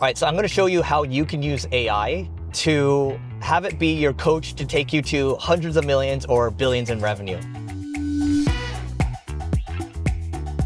All right, so I'm gonna show you how you can use AI to have it be your coach to take you to hundreds of millions or billions in revenue.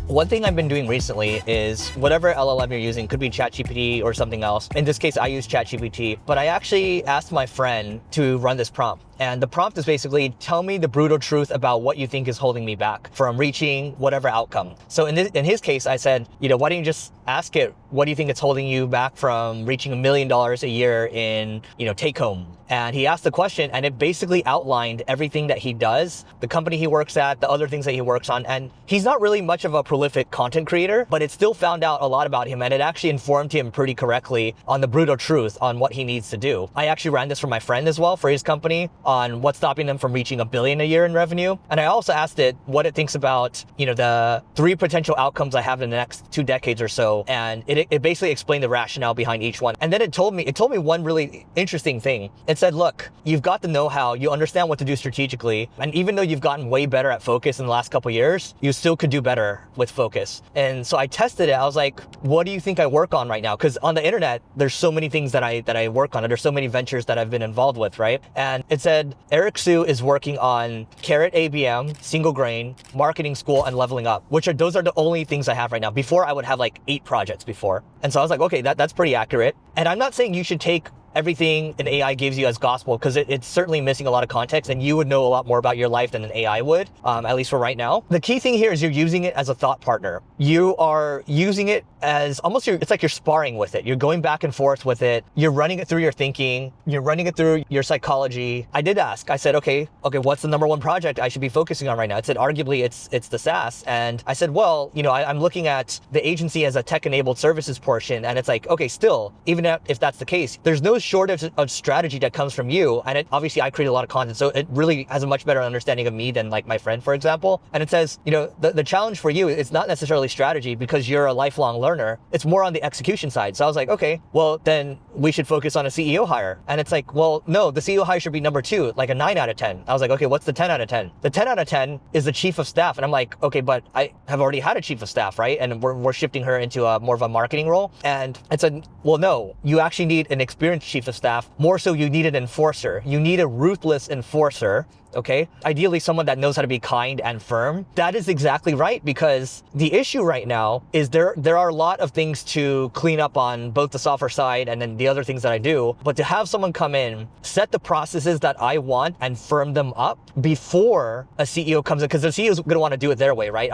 One thing I've been doing recently is whatever LLM you're using, could be ChatGPT or something else. In this case, I use ChatGPT, but I actually asked my friend to run this prompt. And the prompt is basically, tell me the brutal truth about what you think is holding me back from reaching whatever outcome. So in his case, I said, why don't you just ask it, what do you think it's holding you back from reaching $1 million a year in, take home? And he asked the question, and it basically outlined everything that he does, the company he works at, the other things that he works on. And he's not really much of a prolific content creator, but it still found out a lot about him, and it actually informed him pretty correctly on the brutal truth on what he needs to do. I actually ran this for my friend as well, for his company, on what's stopping them from reaching $1 billion a year in revenue. And I also asked it what it thinks about, the 3 potential outcomes I have in the next 2 decades or so. And it basically explained the rationale behind each one. And then it told me one really interesting thing. It said, look, you've got the know-how, you understand what to do strategically. And even though you've gotten way better at focus in the last couple of years, you still could do better with focus. And so I tested it. I was like, what do you think I work on right now? Because on the internet, there's so many things that I work on. And there's so many ventures that I've been involved with, right? And it said, Eric is working on Carrot ABM, single grain, marketing school, and leveling up, those are the only things I have right now. Before, I would have like 8 projects before. And so I was like, okay, that's pretty accurate. And I'm not saying you should take everything an AI gives you as gospel, because it's certainly missing a lot of context, and you would know a lot more about your life than an AI would, at least for right now. The key thing here is you're using it as a thought partner. You are using it as almost it's like you're sparring with it. You're going back and forth with it. You're running it through your thinking. You're running it through your psychology. I did ask, I said, okay, what's the number 1 project I should be focusing on right now? It said, arguably it's the SaaS. And I said, well, I'm looking at the agency as a tech-enabled services portion. And it's like, okay, still, even if that's the case, there's no shortage of strategy that comes from you. And obviously I create a lot of content, so it really has a much better understanding of me than like my friend, for example. And it says, the challenge for you is not necessarily strategy, because you're a lifelong learner. It's more on the execution side. So I was like, okay, well then we should focus on a CEO hire. And it's like, well, no, the CEO hire should be number 2, like a 9 out of 10. I was like, okay, what's the 10 out of 10? The 10 out of 10 is the chief of staff. And I'm like, okay, but I have already had a chief of staff, right? And we're shifting her into a more of a marketing role. And it said, well, no, you actually need an experienced chief of staff. More so, you need an enforcer. You need a ruthless enforcer. Okay, ideally someone that knows how to be kind and firm. That is exactly right, because the issue right now is there are a lot of things to clean up on both the software side and then the other things that I do. But to have someone come in, set the processes that I want and firm them up before a CEO comes in, because the CEO is going to want to do it their way, right?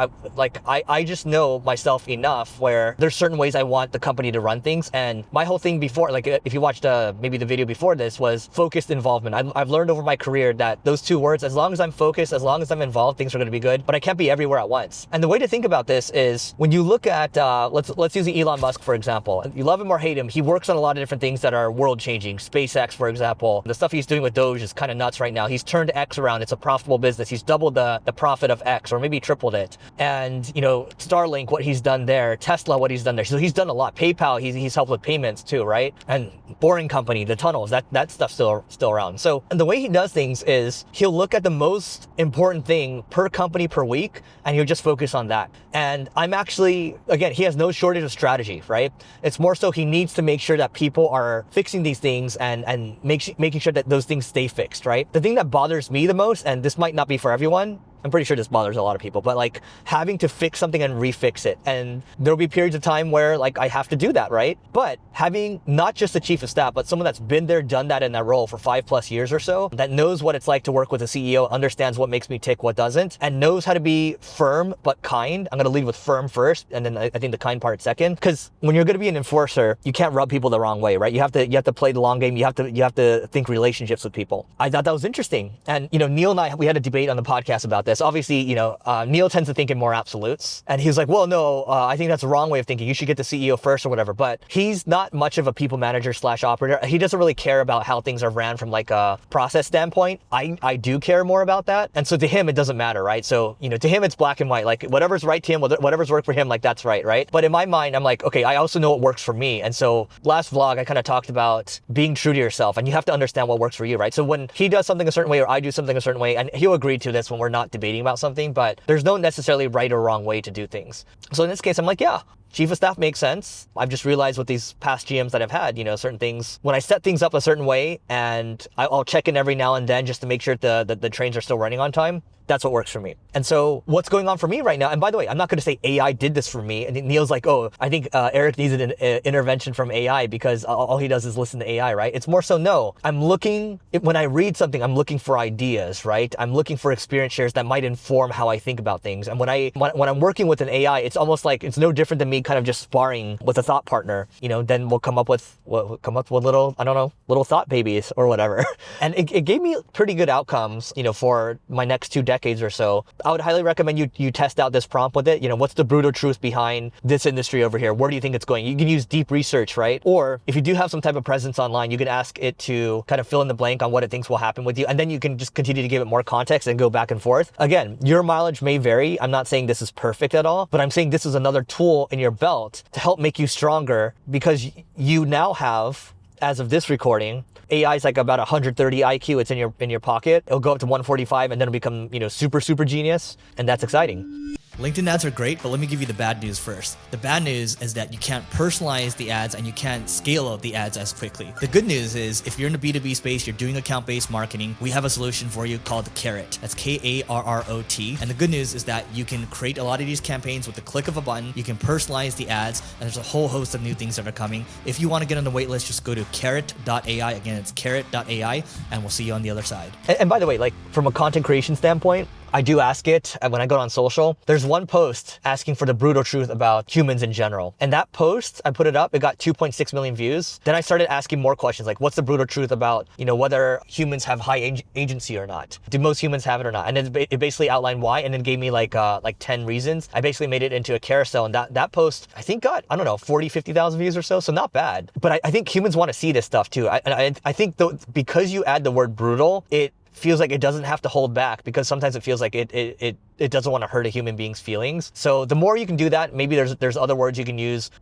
I just know myself enough where there's certain ways I want the company to run things. And my whole thing before, like if you watched maybe the video before this, was focused involvement. I've learned over my career that those 2 words, as long as I'm focused, as long as I'm involved, things are going to be good, but I can't be everywhere at once. And the way to think about this is when you look at, let's use Elon Musk, for example. You love him or hate him, he works on a lot of different things that are world changing. SpaceX, for example, the stuff he's doing with Doge is kind of nuts right now. He's turned X around. It's a profitable business. He's doubled the profit of X, or maybe tripled it. And, Starlink, what he's done there, Tesla, what he's done there. So he's done a lot. PayPal, he's helped with payments too, right? And Boring Company, the tunnels, that stuff's still around. So the way he does things is he'll look at the most important thing per company per week, and he'll just focus on that. And I'm actually, again, he has no shortage of strategy, right? It's more so he needs to make sure that people are fixing these things and making sure that those things stay fixed, right? The thing that bothers me the most, and this might not be for everyone, I'm pretty sure this bothers a lot of people, but like having to fix something and refix it. And there'll be periods of time where like I have to do that, right? But having not just a chief of staff, but someone that's been there, done that in that role for 5+ years or so, that knows what it's like to work with a CEO, understands what makes me tick, what doesn't, and knows how to be firm but kind. I'm going to lead with firm first, and then I think the kind part second. Because when you're going to be an enforcer, you can't rub people the wrong way, right? You have to play the long game. You have to think relationships with people. I thought that was interesting. And Neil and I, we had a debate on the podcast about this. Obviously, Neil tends to think in more absolutes, and he was like, well, no, I think that's the wrong way of thinking. You should get the CEO first or whatever. But he's not much of a people manager / operator. He doesn't really care about how things are ran from like a process standpoint. I do care more about that. And so to him, it doesn't matter, right? So, to him, it's black and white. Like whatever's right to him, whatever's worked for him, like that's right? But in my mind, I'm like, okay, I also know what works for me. And so last vlog, I kind of talked about being true to yourself, and you have to understand what works for you, right? So when he does something a certain way or I do something a certain way, and he'll agree to this when we're not debating about something, but there's no necessarily right or wrong way to do things. So in this case, I'm like, yeah, chief of staff makes sense. I've just realized with these past GMs that I've had, certain things, when I set things up a certain way and I'll check in every now and then just to make sure the trains are still running on time, that's what works for me. And so what's going on for me right now, and by the way, I'm not going to say AI did this for me. And Neil's like, oh, I think Eric needs an intervention from AI because all he does is listen to AI, right? It's more so, no, when I read something, I'm looking for ideas, right? I'm looking for experience shares that might inform how I think about things. And when I'm working with an AI, it's almost like it's no different than me kind of just sparring with a thought partner. Then we'll come up with little, I don't know, little thought babies or whatever. And it gave me pretty good outcomes, for my next 2 decades or so. I would highly recommend you test out this prompt with it. What's the brutal truth behind this industry over here? Where do you think it's going? You can use deep research, right? Or if you do have some type of presence online, you can ask it to kind of fill in the blank on what it thinks will happen with you. And then you can just continue to give it more context and go back and forth. Again, your mileage may vary. I'm not saying this is perfect at all, but I'm saying this is another tool in your belt to help make you stronger because you now have, as of this recording, AI is like about 130 IQ. It's in your pocket. It'll go up to 145 and then it'll become, super genius. And that's exciting. LinkedIn ads are great, but let me give you the bad news first. The bad news is that you can't personalize the ads and you can't scale out the ads as quickly. The good news is if you're in the B2B space, you're doing account-based marketing, we have a solution for you called Carrot. That's Karrot. And the good news is that you can create a lot of these campaigns with the click of a button. You can personalize the ads, and there's a whole host of new things that are coming. If you want to get on the wait list, just go to carrot.ai. Again, it's carrot.ai, and we'll see you on the other side. And by the way, like from a content creation standpoint, I do ask it when I go on social. There's one post asking for the brutal truth about humans in general. And that post, I put it up, it got 2.6 million views. Then I started asking more questions like, what's the brutal truth about, whether humans have high agency or not? Do most humans have it or not? And then it basically outlined why, and then gave me like 10 reasons. I basically made it into a carousel, and that post, I think got, 40, 50,000 views or so. So not bad. But I think humans want to see this stuff too. I think because you add the word brutal, it feels like it doesn't have to hold back, because sometimes it feels like it doesn't want to hurt a human being's feelings. So the more you can do that, maybe there's other words you can use,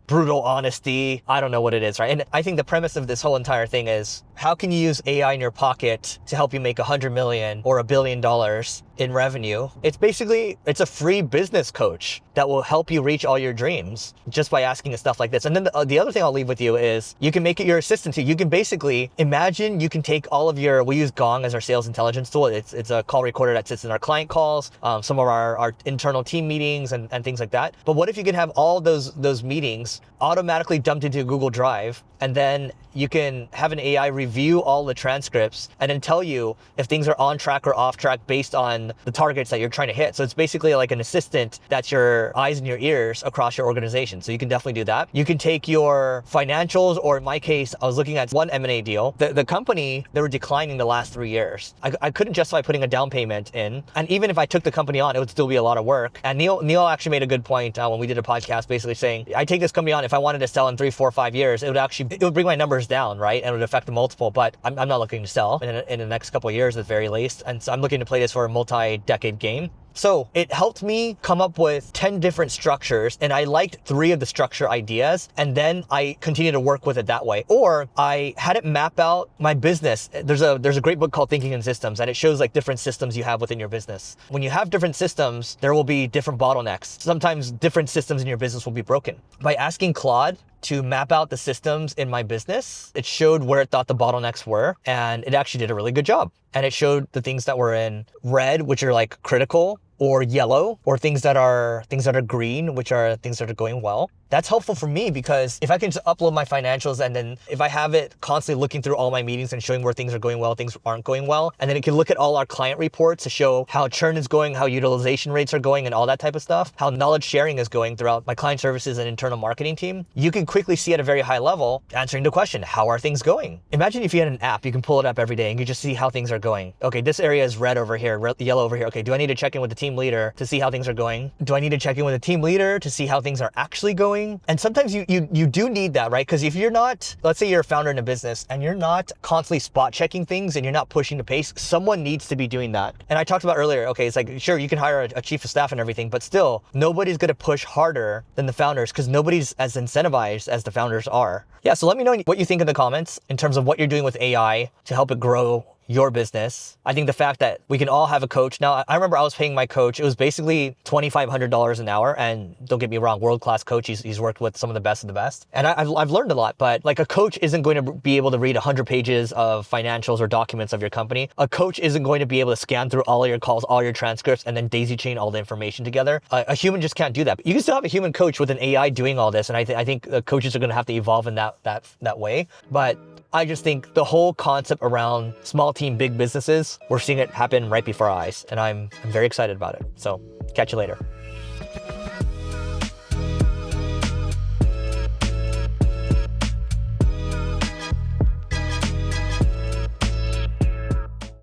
brutal honesty. I don't know what it is, right? And I think the premise of this whole entire thing is, how can you use AI in your pocket to help you make $100 million or $1 billion in revenue? It's a free business coach that will help you reach all your dreams just by asking it stuff like this. And then the other thing I'll leave with you is you can make it your assistant too. You can basically imagine you can take all of we use Gong as our sales intelligence tool. It's a call recorder that sits in our client calls, some of our internal team meetings and things like that. But what if you can have all those meetings automatically dumped into Google Drive, and then you can have an AI review all the transcripts and then tell you if things are on track or off track based on the targets that you're trying to hit. So it's basically like an assistant that's your eyes and your ears across your organization. So you can definitely do that. You can take your financials, or in my case, I was looking at one M&A deal. The company, they were declining the last 3 years. I couldn't justify putting a down payment in. And even if I took the company on, it would still be a lot of work. And Neil actually made a good point when we did a podcast basically saying, I take this company on, if I wanted to sell in 3, 4, 5 years, it would bring my numbers down, right? And it would affect the multiple, but I'm not looking to sell in the next couple of years at the very least. And so I'm looking to play this for a multi-decade game. So it helped me come up with 10 different structures, and I liked 3 of the structure ideas, and then I continued to work with it that way. Or I had it map out my business. There's a great book called Thinking in Systems, and it shows like different systems you have within your business. When you have different systems, there will be different bottlenecks. Sometimes different systems in your business will be broken. By asking Claude to map out the systems in my business, it showed where it thought the bottlenecks were, and it actually did a really good job. And it showed the things that were in red, which are like critical, or yellow, or things that are green, which are things that are going well. That's helpful for me, because if I can just upload my financials, and then if I have it constantly looking through all my meetings and showing where things are going well, things aren't going well, and then it can look at all our client reports to show how churn is going, how utilization rates are going, and all that type of stuff, how knowledge sharing is going throughout my client services and internal marketing team, you can quickly see at a very high level, answering the question, how are things going? Imagine if you had an app, you can pull it up every day and you just see how things are going. Okay, this area is red over here, yellow over here. Okay, do I need to check in with the team leader to see how things are going? Do I need to check in with the team leader to see how things are actually going? And sometimes you do need that, right? Because if you're not, let's say you're a founder in a business and you're not constantly spot checking things and you're not pushing the pace, someone needs to be doing that. And I talked about earlier, okay, it's like, sure, you can hire a chief of staff and everything, but still, nobody's going to push harder than the founders, because nobody's as incentivized as the founders are. Yeah, so let me know what you think in the comments in terms of what you're doing with AI to help it grow your business. I think the fact that we can all have a coach. Now, I remember I was paying my coach, it was basically $2,500 an hour. And don't get me wrong, world-class coach. He's worked with some of the best of the best. And I've learned a lot, but like a coach isn't going to be able to read 100 pages of financials or documents of your company. A coach isn't going to be able to scan through all of your calls, all your transcripts, and then daisy chain all the information together. A human just can't do that. But you can still have a human coach with an AI doing all this. And I think coaches are going to have to evolve in that way. But I just think the whole concept around small team, big businesses, we're seeing it happen right before our eyes. And I'm very excited about it. So catch you later.